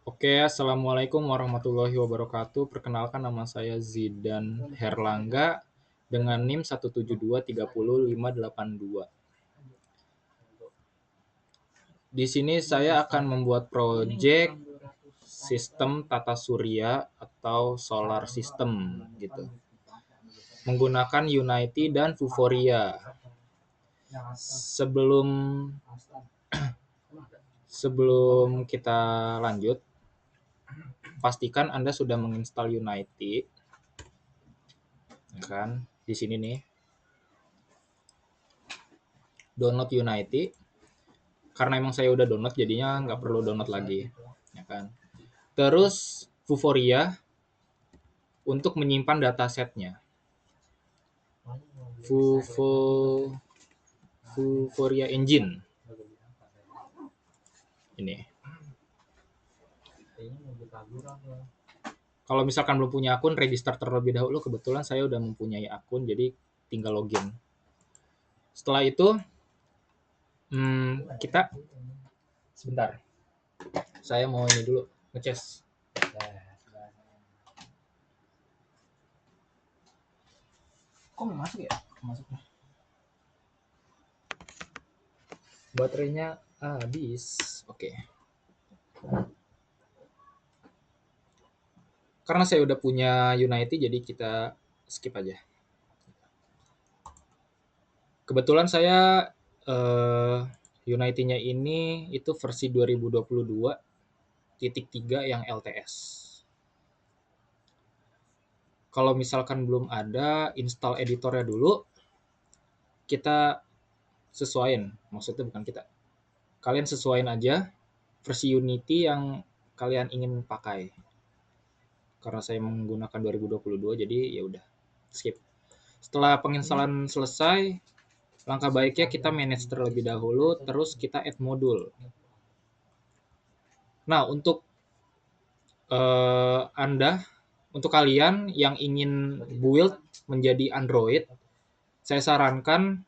Oke, Assalamualaikum warahmatullahi wabarakatuh. Perkenalkan nama saya Zidan Herlangga dengan NIM 172300582. Di sini saya akan membuat proyek sistem tata surya atau solar system gitu. Menggunakan Unity dan Vuforia. Sebelum sebelum kita lanjut, pastikan Anda sudah menginstal Unity, ya kan? Di sini nih, download Unity. Karena emang saya udah download, jadinya nggak perlu download lagi, ya kan? Terus Vuforia untuk menyimpan datasetnya. Vuforia Engine ini. Kalau misalkan belum punya akun, register terlebih dahulu. Kebetulan saya udah mempunyai akun, jadi tinggal login. Setelah itu, kita sebentar. Saya mau ini dulu, ngecas. Kok masuk ya? Masuknya. Baterainya habis. Oke. Karena saya udah punya Unity, jadi kita skip aja. Kebetulan saya Unity-nya ini itu versi 2022.3 yang LTS. Kalau misalkan belum ada, install editornya dulu. Kita sesuaiin, maksudnya bukan kita. Kalian sesuaiin aja versi Unity yang kalian ingin pakai. Karena saya menggunakan 2022, jadi ya udah skip. Setelah penginstalan selesai, langkah baiknya kita manage terlebih dahulu, terus kita add modul. Nah, untuk untuk kalian yang ingin build menjadi Android, saya sarankan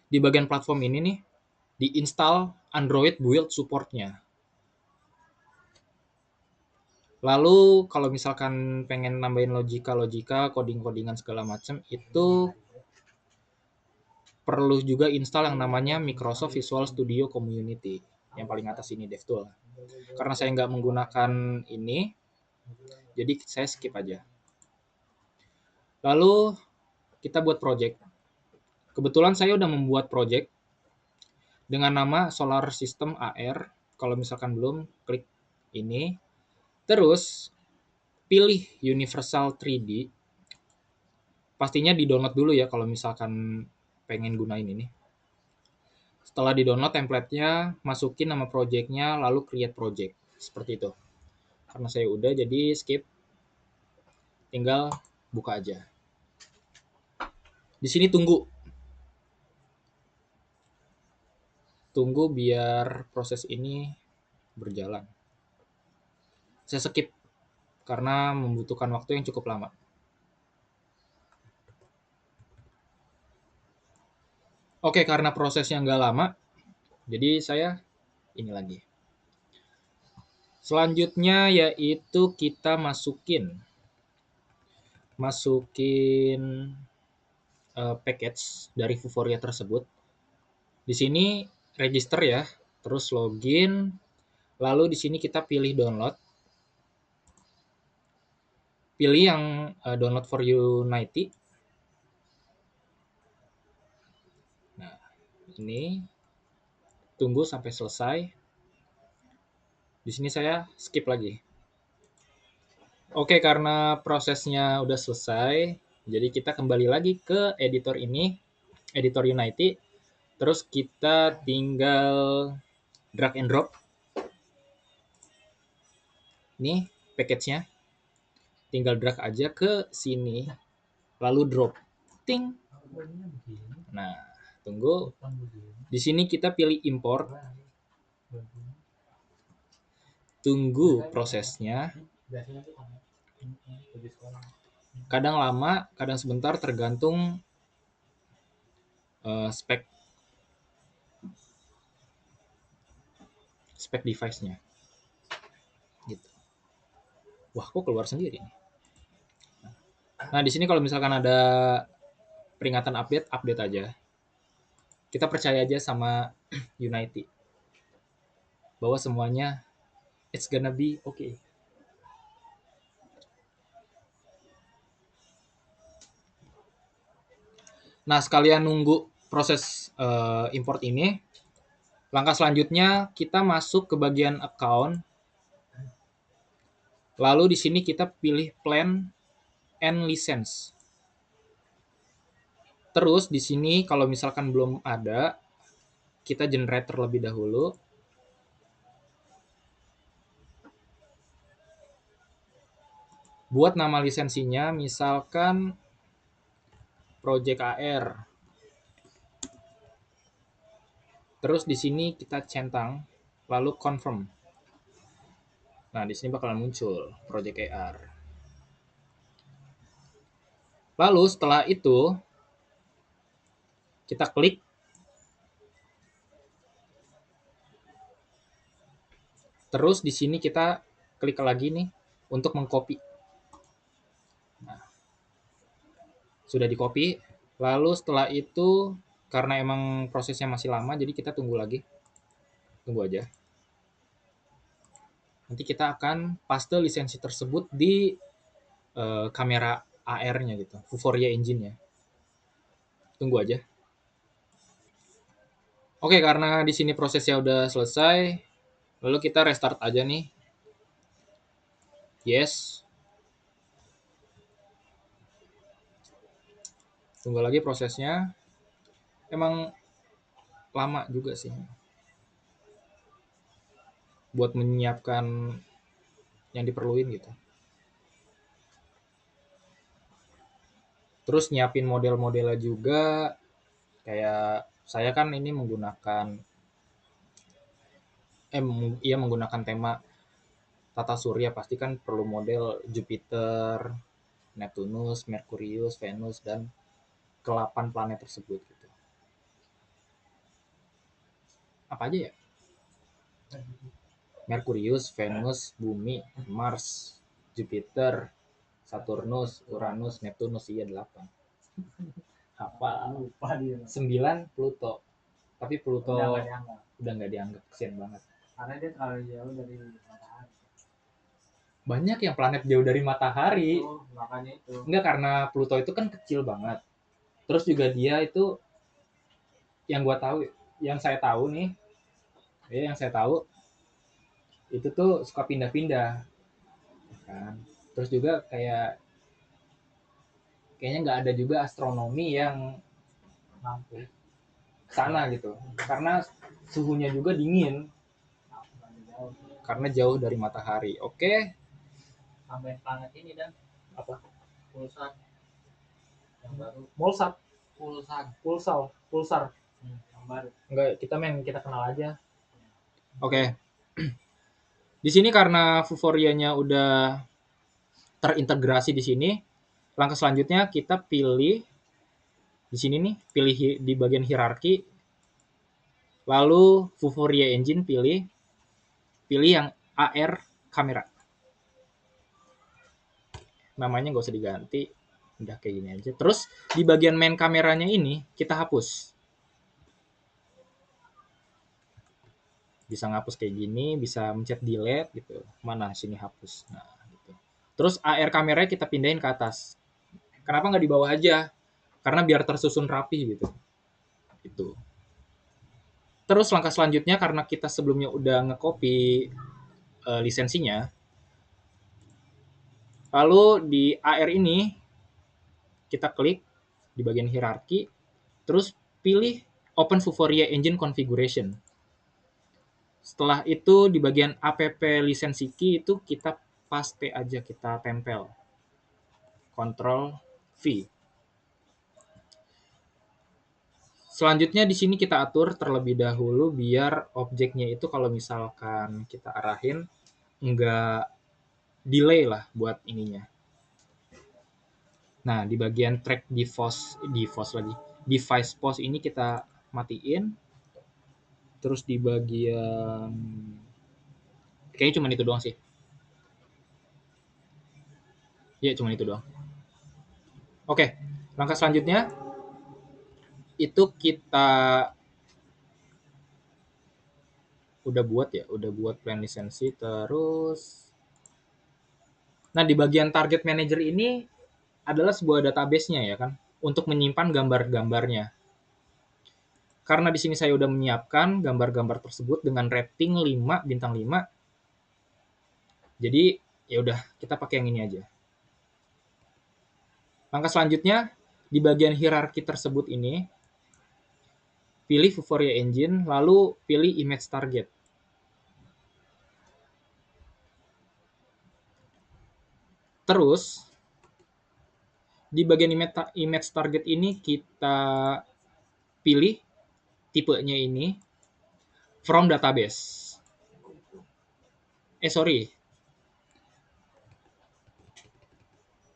di bagian platform ini nih, diinstal Android build support-nya. Lalu kalau misalkan pengen nambahin logika, coding-codingan segala macam, itu perlu juga install yang namanya Microsoft Visual Studio Community. Yang paling atas ini, DevTool. Karena saya nggak menggunakan ini, jadi saya skip aja. Lalu kita buat project. Kebetulan saya udah membuat project dengan nama Solar System AR. Kalau misalkan belum, klik ini. Terus pilih Universal 3D. Pastinya di-download dulu ya kalau misalkan pengen gunain ini. Setelah di-download template-nya, masukin nama project-nya, lalu create project. Seperti itu. Karena saya udah, jadi skip. Tinggal buka aja. Di sini tunggu. Tunggu biar proses ini berjalan. Saya skip karena membutuhkan waktu yang cukup lama. Oke, karena prosesnya nggak lama, jadi saya ini lagi. Selanjutnya yaitu kita masukin package dari Vuforia tersebut. Di sini register ya, terus login, lalu di sini kita pilih download. Pilih yang download for Unity. Nah, ini tunggu sampai selesai. Di sini saya skip lagi. Oke, karena prosesnya udah selesai, jadi kita kembali lagi ke editor ini, editor Unity. Terus kita tinggal drag and drop. Nih package-nya. Tinggal drag aja ke sini, lalu drop. Ting. Nah, tunggu. Di sini kita pilih import. Tunggu prosesnya. Kadang lama, kadang sebentar, tergantung spek device-nya. Wah, kok keluar sendiri nih. Nah, di sini kalau misalkan ada peringatan update, update aja. Kita percaya aja sama Unity bahwa semuanya it's gonna be okay. Nah, sekalian nunggu proses import ini, langkah selanjutnya kita masuk ke bagian account. Lalu di sini kita pilih plan and license. Terus di sini kalau misalkan belum ada, kita generate terlebih dahulu. Buat nama lisensinya misalkan Project AR. Terus di sini kita centang, lalu confirm. Nah, di sini bakalan muncul Project AR. Lalu setelah itu kita klik. Terus di sini kita klik lagi nih untuk mengcopy. Nah, sudah di copy. Lalu setelah itu karena emang prosesnya masih lama, jadi kita tunggu lagi. Tunggu aja. Nanti kita akan paste lisensi tersebut di kamera AR-nya gitu, Vuforia Engine-nya. Tunggu aja. Oke, karena di sini prosesnya udah selesai, lalu kita restart aja nih. Yes. Tunggu lagi prosesnya. Emang lama juga sih buat menyiapkan yang diperluin gitu. Terus nyiapin model-modelnya juga. Kayak saya kan ini menggunakan iya menggunakan tema tata surya, pasti kan perlu model Jupiter, Neptunus, Merkurius, Venus, dan ke-8 planet tersebut gitu. Apa aja ya? Merkurius, Venus, Bumi, Mars, Jupiter, Saturnus, Uranus, Neptunus, iya 8. Apa? Lupa dia. 9 Pluto. Tapi Pluto udah nggak dianggap, kesian banget. Karena dia terlalu jauh dari matahari. Banyak yang planet jauh dari matahari. Oh, makanya itu. Enggak, karena Pluto itu kan kecil banget. Terus juga dia itu yang gua tahu, yang saya tahu nih, yang saya tahu itu tuh suka pindah-pindah kan. Terus juga kayaknya nggak ada juga astronomi yang mampu sana gitu, karena suhunya juga dingin karena jauh dari matahari. Oke, sampai planet ini dan apa pulsar yang baru Molsat pulsar yang baru enggak, kita kenal aja. Oke. Di sini karena Vuforianya udah terintegrasi di sini, langkah selanjutnya kita pilih di sini nih, pilih di bagian hierarki, lalu Vuforia Engine pilih yang AR kamera. Namanya nggak usah diganti, udah kayak gini aja. Terus di bagian main kameranya ini kita hapus. Bisa ngapus kayak gini, bisa mencet delete gitu. Mana sini hapus. Nah, gitu. Terus AR kameranya kita pindahin ke atas. Kenapa nggak di bawah aja? Karena biar tersusun rapi gitu. Itu. Terus langkah selanjutnya karena kita sebelumnya udah nge-copy lisensinya, lalu di AR ini kita klik di bagian hierarki, terus pilih Open Vuforia Engine Configuration. Setelah itu di bagian app lisensi key itu kita paste aja, kita tempel. Ctrl V. Selanjutnya di sini kita atur terlebih dahulu biar objeknya itu kalau misalkan kita arahin enggak delay lah buat ininya. Nah, di bagian track device pause ini kita matiin. Terus di bagian kayaknya cuma itu doang sih. Ya, cuma itu doang. Oke, langkah selanjutnya itu kita udah buat plan lisensi terus. Nah, di bagian target manager ini adalah sebuah database-nya ya kan, untuk menyimpan gambar-gambarnya. Karena di sini saya udah menyiapkan gambar-gambar tersebut dengan rating 5 bintang 5. Jadi ya udah kita pakai yang ini aja. Langkah selanjutnya di bagian hierarki tersebut ini pilih Vuforia Engine lalu pilih image target. Terus di bagian image target ini kita pilih tipenya ini from database. Sorry.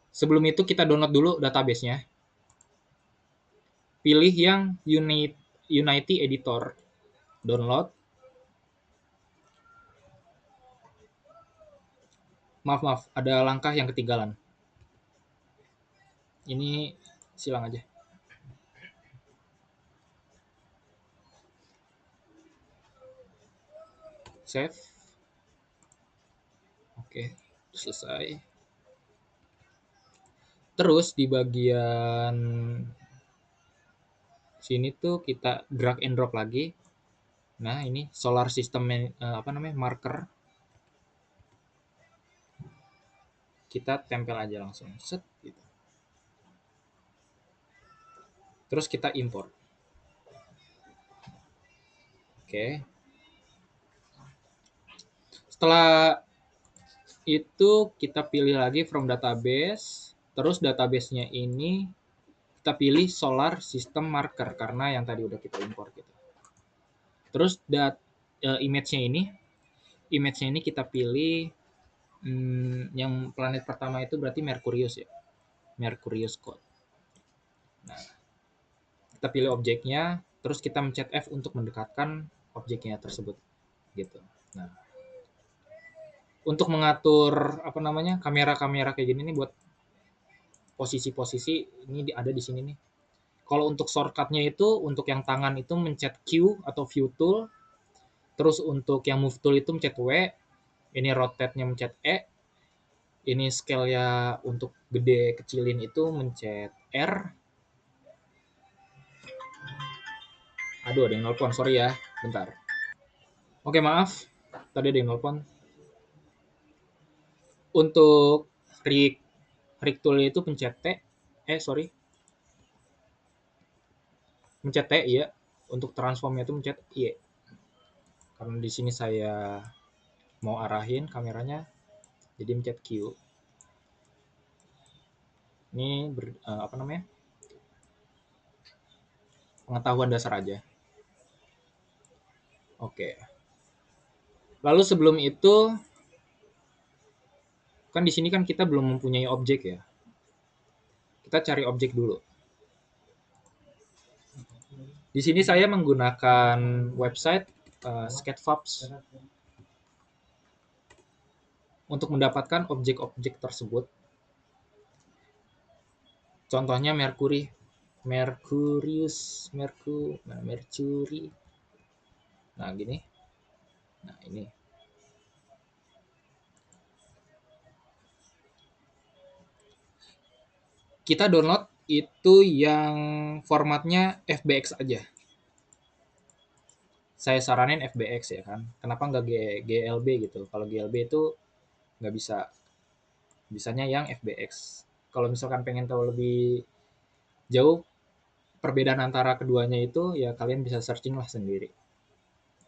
Sebelum itu kita download dulu database-nya. Pilih yang Unity Editor. Download. Maaf, ada langkah yang ketinggalan. Ini silang aja. Save. Oke, selesai. Terus di bagian sini tuh kita drag and drop lagi. Nah, ini solar system marker. Kita tempel aja langsung. Set gitu. Terus kita import. Oke. Setelah itu kita pilih lagi from database. Terus database-nya ini kita pilih solar system marker karena yang tadi udah kita import gitu. Terus image-nya ini kita pilih yang planet pertama itu berarti Mercurius ya. Mercurius code. Nah, kita pilih objeknya, terus kita mencet F untuk mendekatkan objeknya tersebut gitu. Nah, untuk mengatur kamera-kamera kayak gini nih buat posisi-posisi ini ada di sini nih. Kalau untuk shortcutnya itu untuk yang tangan itu mencet Q atau view tool, terus untuk yang move tool itu mencet W, ini rotate-nya mencet E, ini scale-nya untuk gede kecilin itu mencet R. Aduh, ada yang nelpon, sorry ya, bentar. Oke, maaf, tadi ada yang nelpon. Untuk rig tool itu pencet T, mencet T ya. Untuk transformnya itu mencet Y. Karena di sini saya mau arahin kameranya, jadi mencet Q. Ini pengetahuan dasar aja. Oke. Lalu sebelum itu kan di sini kan kita belum mempunyai objek ya. Kita cari objek dulu. Di sini saya menggunakan website Sketchfabs untuk mendapatkan objek-objek tersebut. Contohnya Mercury. Nah, gini. Nah, ini. Kita download itu yang formatnya FBX aja. Saya saranin FBX ya kan. Kenapa nggak GLB gitu? Kalau GLB itu nggak bisa. Bisanya yang FBX. Kalau misalkan pengen tahu lebih jauh perbedaan antara keduanya itu ya kalian bisa searching lah sendiri.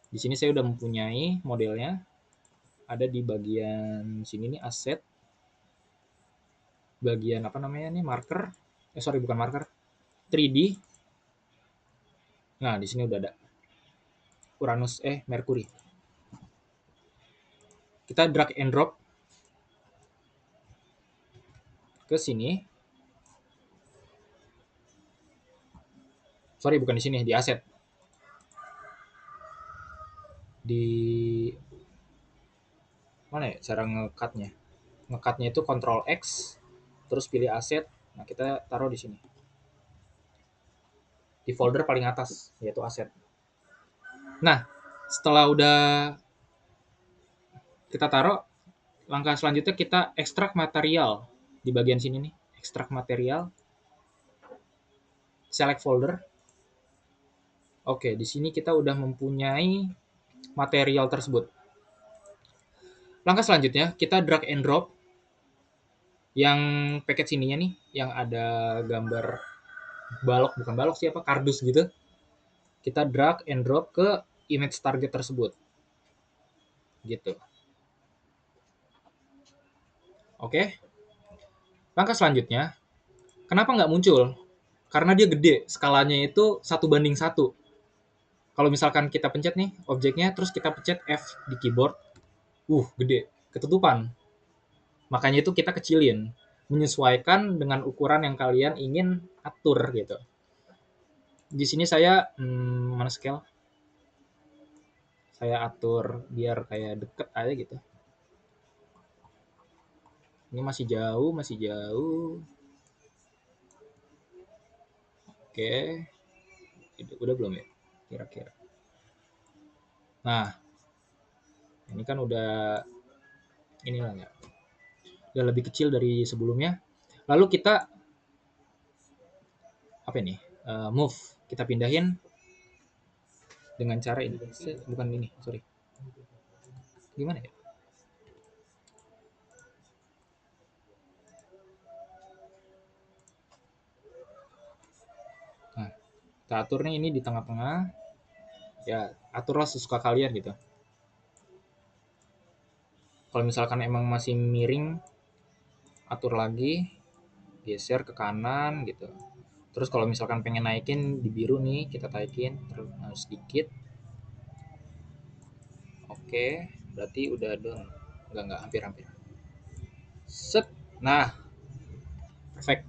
Di sini saya udah mempunyai modelnya. Ada di bagian sini nih aset. Bagian marker. Bukan marker. 3D. Nah, di sini udah ada Mercury. Kita drag and drop ke sini. Bukan di sini, di aset. Di mana ya cara ngekatnya? Ngekatnya itu Ctrl X, terus pilih aset. Nah, kita taruh di sini. Di folder paling atas, yaitu aset. Nah, setelah udah kita taruh, langkah selanjutnya kita ekstrak material. Di bagian sini nih, ekstrak material. Select folder. Oke, di sini kita udah mempunyai material tersebut. Langkah selanjutnya, kita drag and drop yang paket sininya nih, yang ada gambar balok, bukan balok sih, apa, kardus gitu. Kita drag and drop ke image target tersebut. Gitu. Oke. Langkah selanjutnya, kenapa nggak muncul? Karena dia gede, skalanya itu 1:1. Kalau misalkan kita pencet nih objeknya, terus kita pencet F di keyboard, gede, ketutupan. Makanya itu kita kecilin, menyesuaikan dengan ukuran yang kalian ingin atur gitu. Di sini saya mana scale? Saya atur biar kayak deket aja gitu. Ini masih jauh, masih jauh. Oke. Udah belum ya? Kira-kira. Nah, ini kan udah inilah ya. Udah lebih kecil dari sebelumnya. Lalu kita apa ini? Move. Kita pindahin dengan cara ini. Bukan ini, sorry. Gimana ya? Nah, kita atur nih ini di tengah-tengah. Ya, aturlah sesuka kalian gitu. Kalau misalkan emang masih miring, atur lagi, geser ke kanan gitu. Terus kalau misalkan pengen naikin di biru nih, kita naikin terus sedikit. Oke, berarti udah done. Enggak, hampir-hampir. Set. Nah, perfect.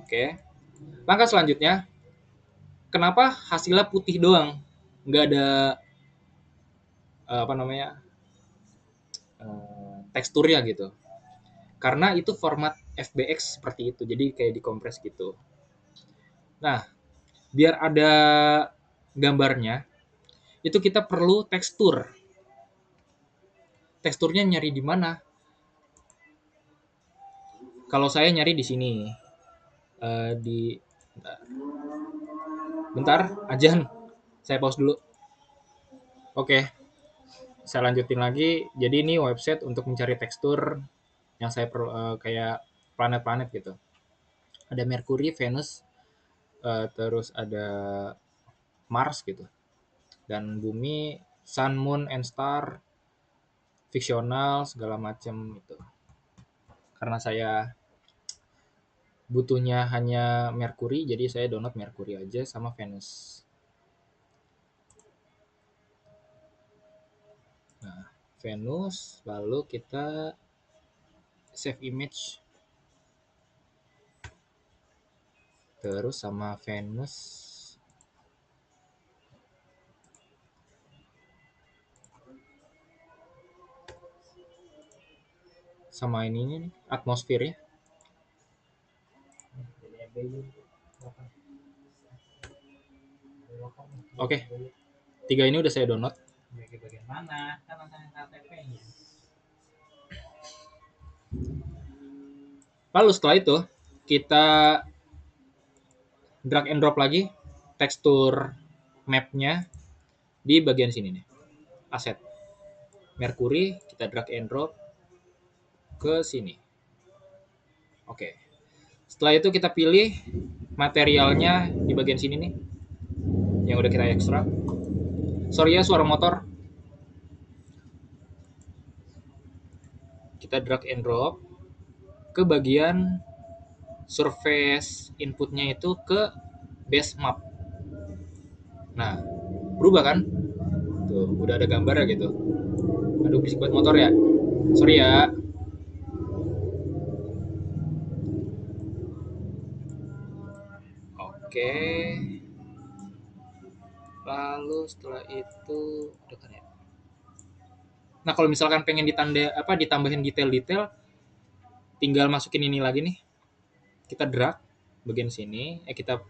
Oke. Langkah selanjutnya, kenapa hasilnya putih doang? Nggak ada apa namanya teksturnya gitu. Karena itu format FBX seperti itu, jadi kayak dikompres gitu. Nah, biar ada gambarnya, itu kita perlu tekstur. Teksturnya nyari di mana? Kalau saya nyari di sini, di bentar, ajan, saya pause dulu. Oke, saya lanjutin lagi. Jadi ini website untuk mencari tekstur yang saya perlu kayak planet-planet gitu. Ada Mercury, Venus, terus ada Mars gitu, dan bumi, Sun, Moon, and Star, fiksional segala macam itu. Karena saya butuhnya hanya Mercury, jadi saya download Mercury aja sama Venus. Nah, Venus, lalu kita save image, terus sama Venus. Sama ininya nih, atmosfer ya. Oke, 3 ini udah saya download. Bagian mana? Kan KTP-nya. Lalu setelah itu kita drag and drop lagi tekstur mapnya di bagian sini nih, aset Mercury, kita drag and drop ke sini. Oke, setelah itu kita pilih materialnya di bagian sini nih, yang udah kita ekstrak. Sorry ya suara motor. Kita drag and drop ke bagian surface inputnya itu ke base map. Nah, berubah kan? Tuh, udah ada gambarnya gitu. Aduh, bisik banget motor ya. Sorry ya. Oke. Lalu setelah itu udah kan ya? Nah, kalau misalkan pengen ditambahin detail-detail, tinggal masukin ini lagi nih. Kita drag bagian sini, kita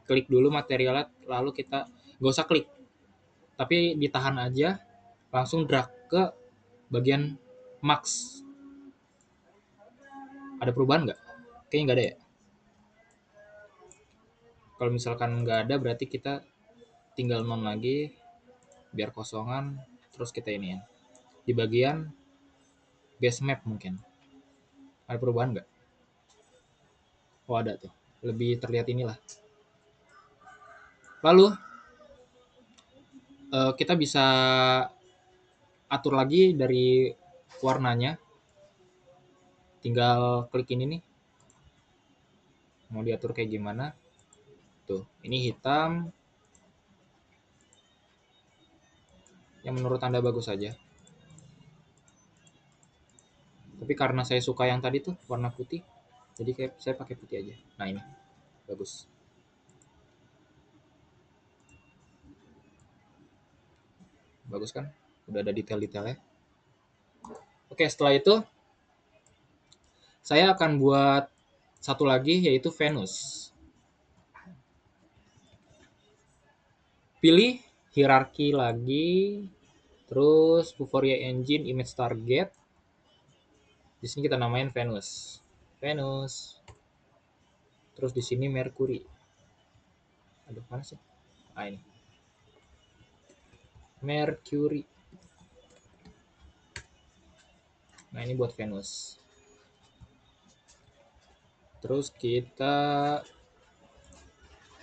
klik dulu materialnya, lalu kita nggak usah klik, tapi ditahan aja, langsung drag ke bagian max. Ada perubahan nggak? Kayaknya nggak ada ya. Kalau misalkan nggak ada, berarti kita tinggal non lagi, biar kosongan, terus kita ini ya. Di bagian base map mungkin. Ada perubahan nggak? Oh ada tuh. Lebih terlihat inilah. Lalu kita bisa atur lagi dari warnanya. Tinggal klik ini nih. Mau diatur kayak gimana? Tuh, ini hitam. Yang menurut Anda bagus saja. Tapi karena saya suka yang tadi tuh warna putih, jadi kayak saya pakai putih aja. Nah ini bagus. Bagus kan? Udah ada detail-detailnya. Oke, setelah itu saya akan buat satu lagi, yaitu Venus. Pilih hierarki lagi, terus Vuforia Engine Image Target. Di sini kita namain Venus. Venus. Terus di sini Mercury. Aduh, mana sih? Ah, ini. Mercury. Nah, ini buat Venus. Terus kita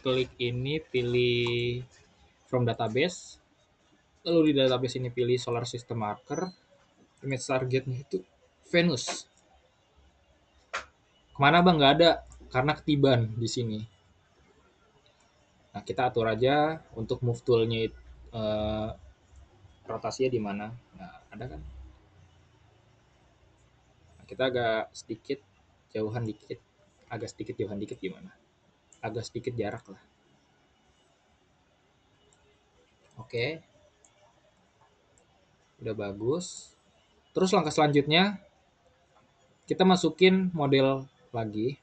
klik ini, pilih from database. Lalu di database ini pilih solar system marker. Image targetnya itu Venus. Kemana bang? Nggak ada, karena ketiban di sini. Nah, kita atur aja untuk move tool-nya rotasinya di mana. Nah, ada kan? Nah, kita agak sedikit jauhan dikit. Agak sedikit jauhan dikit gimana? Agak sedikit jarak lah. Oke. Udah bagus. Terus langkah selanjutnya, kita masukin model lagi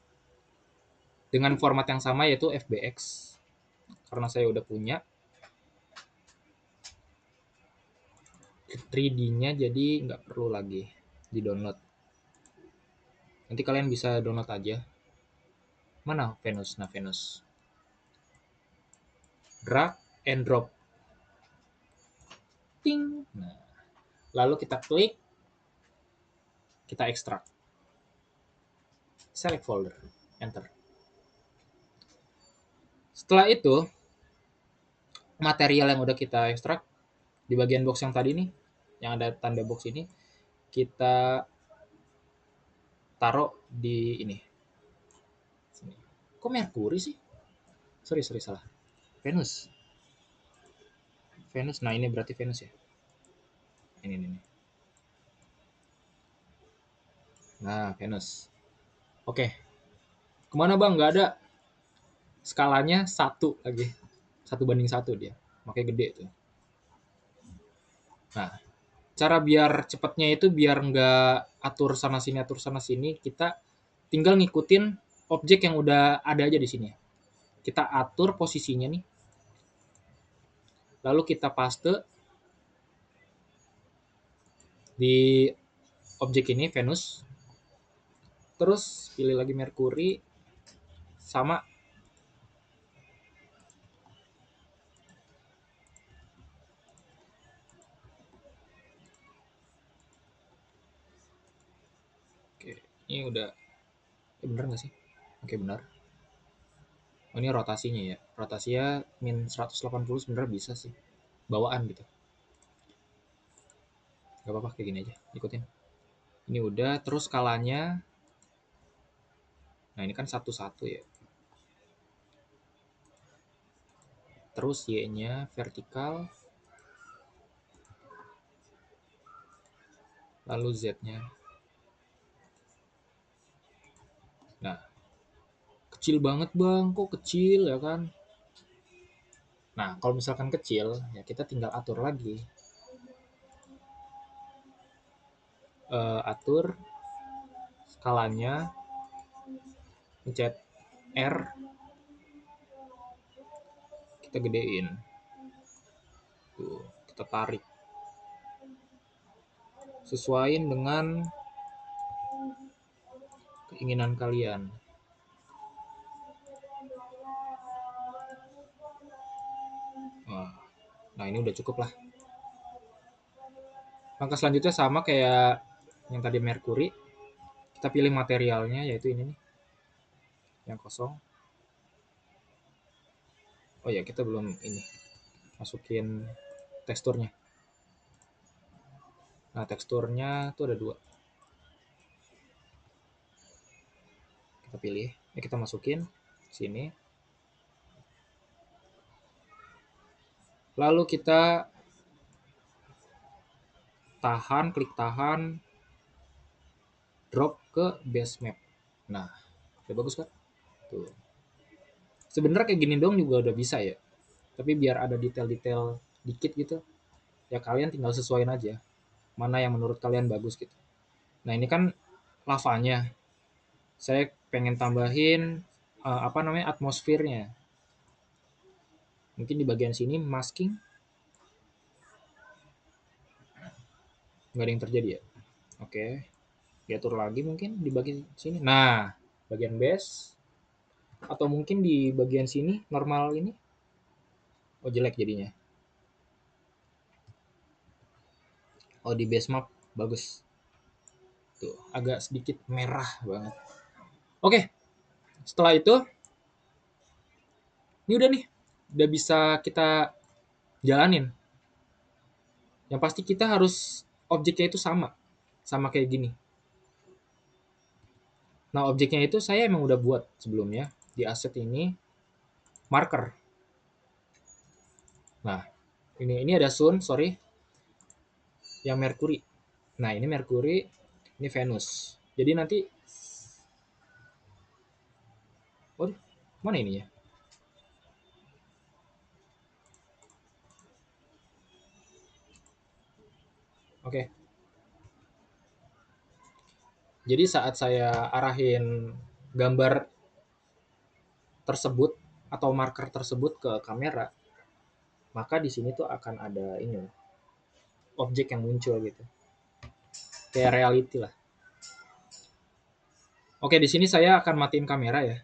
dengan format yang sama, yaitu FBX. Karena saya udah punya 3D-nya, jadi nggak perlu lagi di download. Nanti kalian bisa download aja. Mana Venus? Nah, Venus. Drag and drop. Ting. Nah, lalu kita klik, kita ekstrak. Select folder, enter. Setelah itu, material yang udah kita ekstrak di bagian box yang tadi nih, yang ada tanda box ini, kita taruh di ini. Sini. Kok Mercury sih? Sorry, salah. Venus. Venus. Nah, ini berarti Venus ya. Ini. Nah, Venus. Oke. Kemana bang? Nggak ada. Skalanya 1 lagi. 1:1 dia. Makanya gede tuh. Nah, cara biar cepatnya itu biar nggak atur sana sini, kita tinggal ngikutin objek yang udah ada aja di sini. Kita atur posisinya nih. Lalu kita paste di objek ini, Venus. Terus pilih lagi Mercury sama oke, ini udah bener nggak sih? Oke, benar. Oh, ini rotasinya ya. Rotasinya min 180 sebenarnya bisa sih. Bawaan gitu. Gak apa-apa, kayak gini aja. Ikutin. Ini udah, terus skalanya. Nah, ini kan 1:1 ya. Terus Y-nya vertikal. Lalu Z-nya. Nah, kecil banget bang. Kok kecil ya kan? Nah, kalau misalkan kecil, ya kita tinggal atur lagi. atur skalanya, pencet R, kita gedein. Tuh, kita tarik. Sesuaiin dengan keinginan kalian. Nah, ini udah cukup lah. Langkah selanjutnya sama kayak yang tadi Merkuri. Kita pilih materialnya, yaitu ini nih, yang kosong. Oh ya, kita belum ini masukin teksturnya. Nah, teksturnya tuh ada 2. Kita pilih, kita masukin sini. Lalu kita tahan, klik tahan, drop ke base map. Nah, udah bagus kan? Tuh. Sebenarnya kayak gini dong juga udah bisa ya. Tapi biar ada detail-detail dikit gitu, ya kalian tinggal sesuaiin aja mana yang menurut kalian bagus gitu. Nah, ini kan lavanya. Saya pengen tambahin atmosfernya. Mungkin di bagian sini masking. Nggak ada yang terjadi ya. Oke. Diatur lagi mungkin di bagian sini. Nah, bagian base atau mungkin di bagian sini normal ini. Oh, jelek jadinya. Oh, di base map bagus. Tuh, agak sedikit merah banget. Oke. Setelah itu ini udah nih. Udah bisa kita jalanin. Yang pasti kita harus objeknya itu sama. Sama kayak gini. Nah, objeknya itu saya emang udah buat sebelumnya di asset ini marker. Nah, ini ada Sun, sorry. Yang Mercury. Nah, ini Mercury, ini Venus. Jadi nanti waduh, mana ini ya? Oke. Jadi saat saya arahin gambar tersebut atau marker tersebut ke kamera, maka di sini tuh akan ada ini objek yang muncul gitu. Kayak reality lah. Oke, di sini saya akan matiin kamera ya.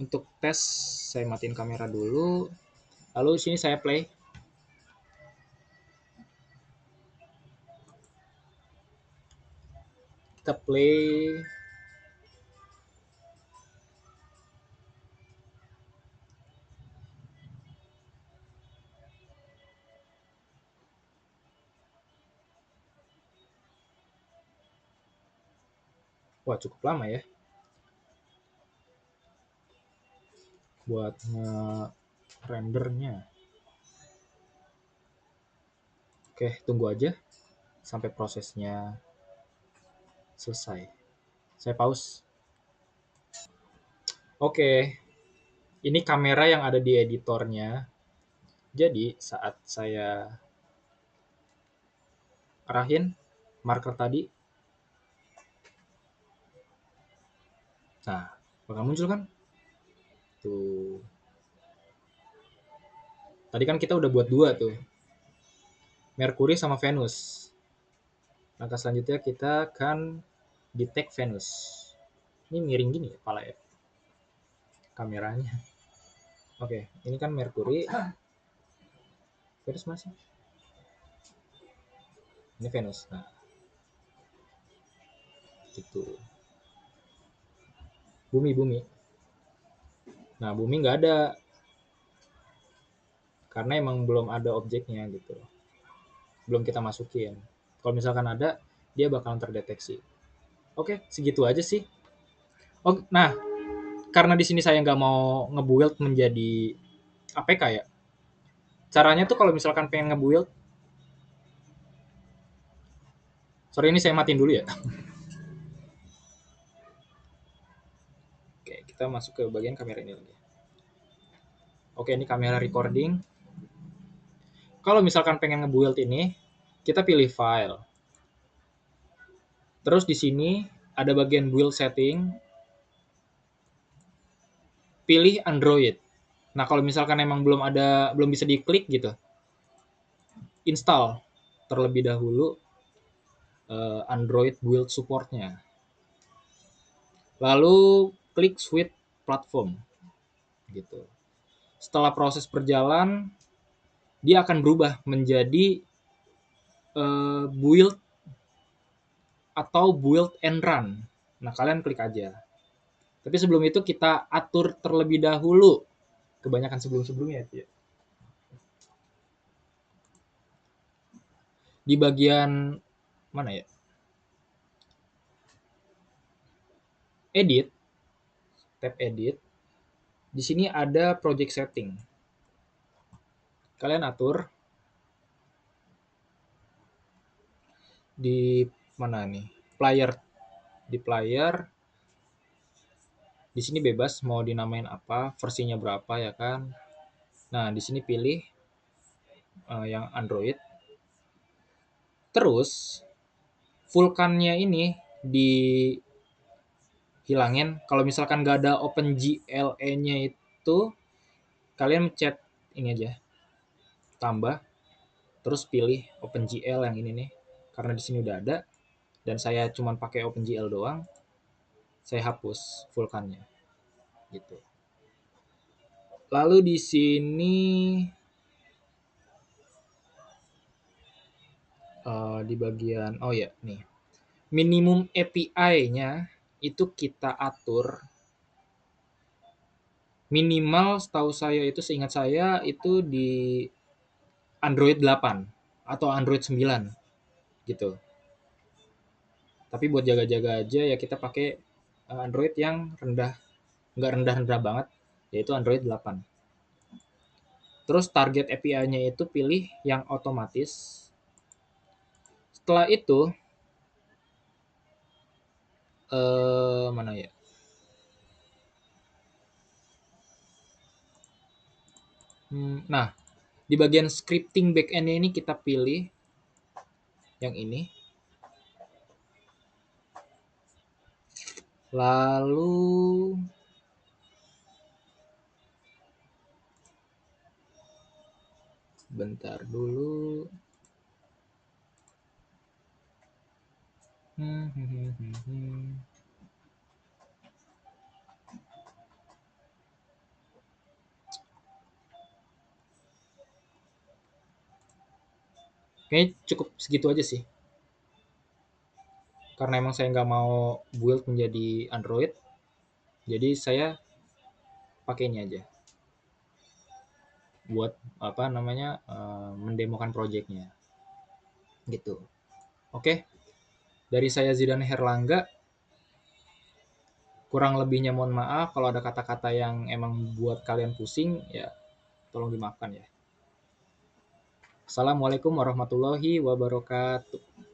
Untuk tes saya matiin kamera dulu. Lalu sini saya play. Kita play. Wah, cukup lama ya buat rendernya. Oke, tunggu aja sampai prosesnya selesai. Saya pause. Oke, ini kamera yang ada di editornya. Jadi saat saya arahin marker tadi, nah bakal muncul kan? Tuh. Tadi kan kita udah buat 2 tuh. Mercury sama Venus. Langkah selanjutnya kita akan detect Venus. Ini miring gini ya kepala ya kameranya. Oke, ini kan Mercury. Venus masih. Ini Venus. Nah, gitu. Bumi. Nah, bumi nggak ada karena emang belum ada objeknya gitu. Belum kita masukin. Kalau misalkan ada, dia bakalan terdeteksi. Oke, segitu aja sih. Oh, nah, karena di sini saya nggak mau ngebuild menjadi APK ya. Caranya tuh kalau misalkan pengen ngebuild, sorry ini saya matiin dulu ya. Oke, kita masuk ke bagian kamera ini lagi. Oke, ini kamera recording. Kalau misalkan pengen ngebuild ini, Kita pilih file. Terus di sini ada bagian build setting. Pilih Android. Nah, kalau misalkan emang belum bisa diklik gitu, install terlebih dahulu Android build supportnya. Lalu klik switch platform gitu. Setelah proses berjalan, dia akan berubah menjadi build atau build and run. Nah, kalian klik aja. Tapi sebelum itu kita atur terlebih dahulu. Kebanyakan sebelum-sebelumnya ya. Di bagian mana ya? Edit, tab edit. Di sini ada project setting. Kalian atur di mana nih? Player. Di player. Di sini bebas mau dinamain apa, versinya berapa ya kan. Nah, di sini pilih yang Android. Terus Vulkan-nya ini dihilangin. Kalau misalkan nggak ada OpenGLE-nya itu, kalian chat ini aja, tambah, terus pilih OpenGL yang ini nih. Karena di sini udah ada, dan saya cuma pakai OpenGL doang, saya hapus Vulkan-nya, gitu. Lalu di sini di bagian oh ya nih minimum API-nya itu kita atur minimal, setahu saya itu, seingat saya itu di Android 8 atau Android 9 gitu. Tapi buat jaga-jaga aja ya kita pakai Android yang rendah, nggak rendah-rendah banget, yaitu Android 8. Terus target API-nya itu pilih yang otomatis. Setelah itu mana ya? Nah, di bagian scripting backend-nya ini kita pilih yang ini. Lalu bentar dulu. Kayaknya cukup segitu aja sih. Karena emang saya nggak mau build menjadi Android, jadi saya pakai ini aja buat apa namanya mendemokan projectnya gitu. Oke, dari saya Zidan Herlangga. Kurang lebihnya mohon maaf kalau ada kata-kata yang emang buat kalian pusing, ya tolong dimaafkan ya. Assalamualaikum warahmatullahi wabarakatuh.